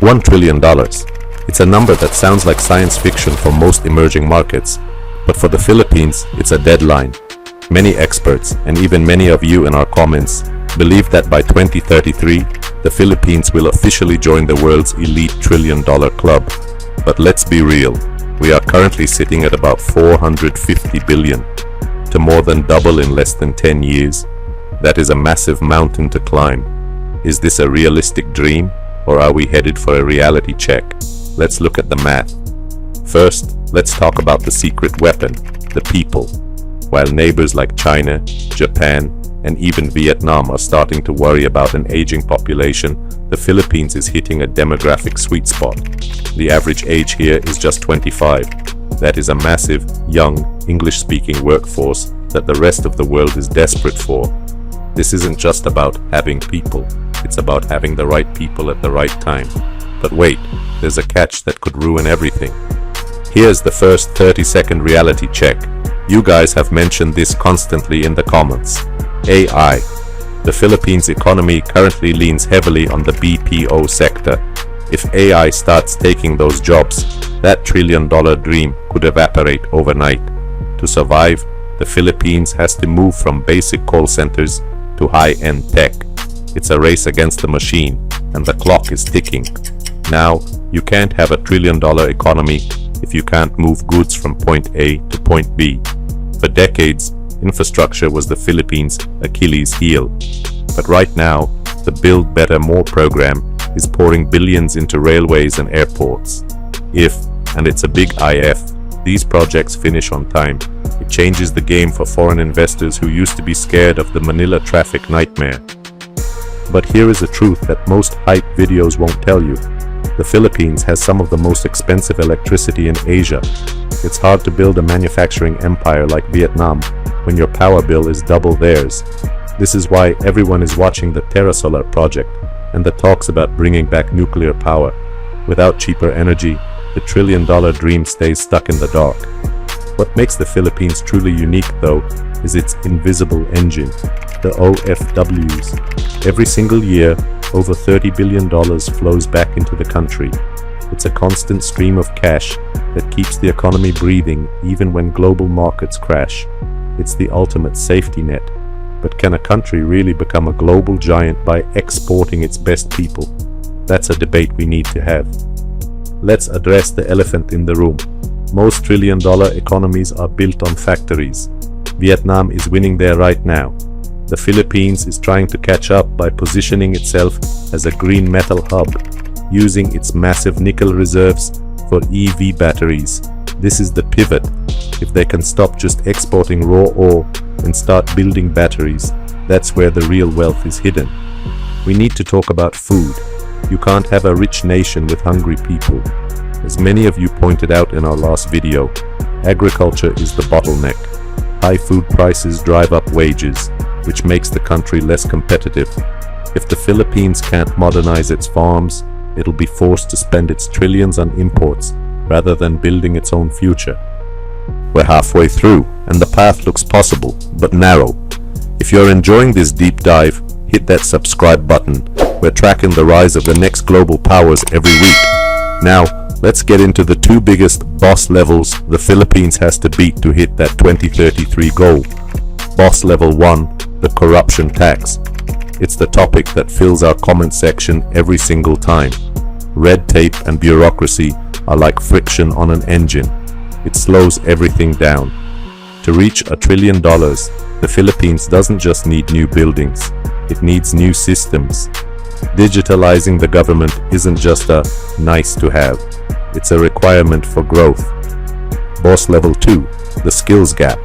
$1 trillion. It's a number that sounds like science fiction for most emerging markets, but for the Philippines, it's a deadline. Many experts, and even many of you in our comments, believe that by 2033, the Philippines will officially join the world's elite trillion-dollar club. But let's be real, we are currently sitting at about 450 billion. To more than double in less than 10 years, that is a massive mountain to climb. Is this a realistic dream, or are we headed for a reality check? Let's look at the math. First, let's talk about the secret weapon, the people. While neighbors like China, Japan, and even Vietnam are starting to worry about an aging population, the Philippines is hitting a demographic sweet spot. The average age here is just 25. That is a massive, young, English-speaking workforce that the rest of the world is desperate for. This isn't just about having people, it's about having the right people at the right time. But wait, there's a catch that could ruin everything. Here's the first 30-second reality check. You guys have mentioned this constantly in the comments. AI. The Philippines economy currently leans heavily on the BPO sector. If AI starts taking those jobs, that trillion-dollar dream could evaporate overnight. To survive, the Philippines has to move from basic call centers to high-end tech. It's a race against the machine, and the clock is ticking. Now, you can't have a trillion-dollar economy if you can't move goods from point A to point B. For decades, infrastructure was the Philippines' Achilles heel. But right now, the Build Better More program is pouring billions into railways and airports. If, and it's a big if, these projects finish on time, it changes the game for foreign investors who used to be scared of the Manila traffic nightmare. But here is a truth that most hype videos won't tell you. The Philippines has some of the most expensive electricity in Asia. It's hard to build a manufacturing empire like Vietnam when your power bill is double theirs. This is why everyone is watching the TerraSolar project and the talks about bringing back nuclear power. Without cheaper energy, the trillion-dollar dream stays stuck in the dark. What makes the Philippines truly unique, though, is its invisible engine, the OFWs. Every single year, over $30 billion flows back into the country. It's a constant stream of cash that keeps the economy breathing even when global markets crash. It's the ultimate safety net. But can a country really become a global giant by exporting its best people? That's a debate we need to have. Let's address the elephant in the room. Most trillion-dollar economies are built on factories. Vietnam is winning there right now. The Philippines is trying to catch up by positioning itself as a green metal hub, using its massive nickel reserves for EV batteries. This is the pivot. If they can stop just exporting raw ore and start building batteries, that's where the real wealth is hidden. We need to talk about food. You can't have a rich nation with hungry people. As many of you pointed out in our last video, agriculture is the bottleneck. High food prices drive up wages, which makes the country less competitive. If the Philippines can't modernize its farms, it'll be forced to spend its trillions on imports rather than building its own future. We're halfway through, and the path looks possible, but narrow. If you're enjoying this deep dive, hit that subscribe button. We're tracking the rise of the next global powers every week. Now, let's get into the two biggest boss levels the Philippines has to beat to hit that 2033 goal. Boss level 1, the corruption tax. It's the topic that fills our comment section every single time. Red tape and bureaucracy are like friction on an engine. It slows everything down. To reach $1 trillion, the Philippines doesn't just need new buildings, it needs new systems. Digitalizing the government isn't just a nice to have, it's a requirement for growth. Boss level 2, the skills gap.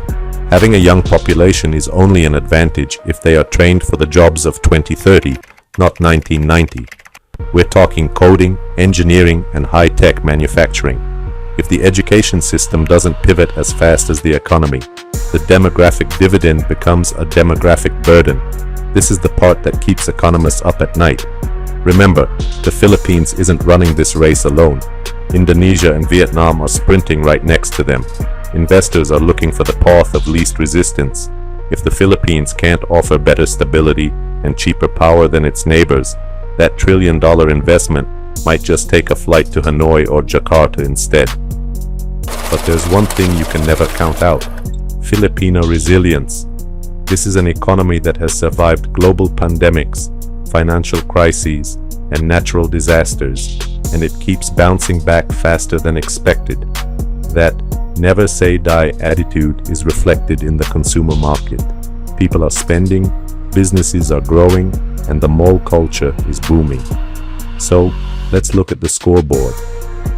Having a young population is only an advantage if they are trained for the jobs of 2030, not 1990. We're talking coding, engineering, and high-tech manufacturing. If the education system doesn't pivot as fast as the economy, the demographic dividend becomes a demographic burden. This is the part that keeps economists up at night. Remember, the Philippines isn't running this race alone. Indonesia and Vietnam are sprinting right next to them. Investors are looking for the path of least resistance. If the Philippines can't offer better stability and cheaper power than its neighbors, that trillion-dollar investment might just take a flight to Hanoi or Jakarta instead. But there's one thing you can never count out: Filipino resilience. This is an economy that has survived global pandemics, financial crises, and natural disasters, and it keeps bouncing back faster than expected. That never say die attitude is reflected in the consumer market. People are spending, businesses are growing, and the mall culture is booming. So, let's look at the scoreboard.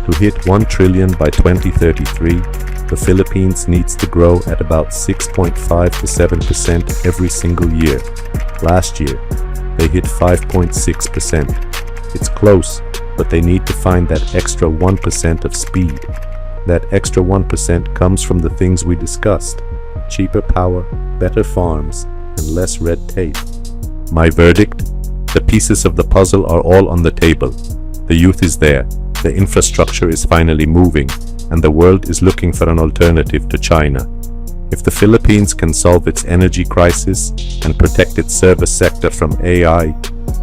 To hit 1 trillion by 2033, the Philippines needs to grow at about 6.5 to 7% every single year. Last year, they hit 5.6%. It's close, but they need to find that extra 1% of speed. That extra 1% comes from the things we discussed: cheaper power, better farms, and less red tape. My verdict? The pieces of the puzzle are all on the table. The youth is there, the infrastructure is finally moving, and the world is looking for an alternative to China. If the Philippines can solve its energy crisis and protect its service sector from AI,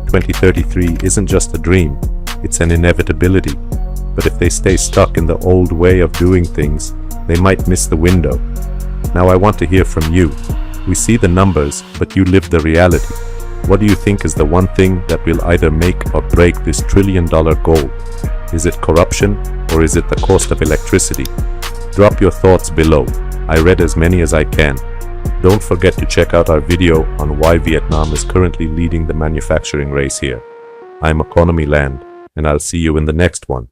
2033 isn't just a dream, it's an inevitability. But if they stay stuck in the old way of doing things, they might miss the window. Now I want to hear from you. We see the numbers, but you live the reality. What do you think is the one thing that will either make or break this trillion-dollar goal? Is it corruption, or is it the cost of electricity? Drop your thoughts below. I read as many as I can. Don't forget to check out our video on why Vietnam is currently leading the manufacturing race here. I'm Economy Land, and I'll see you in the next one.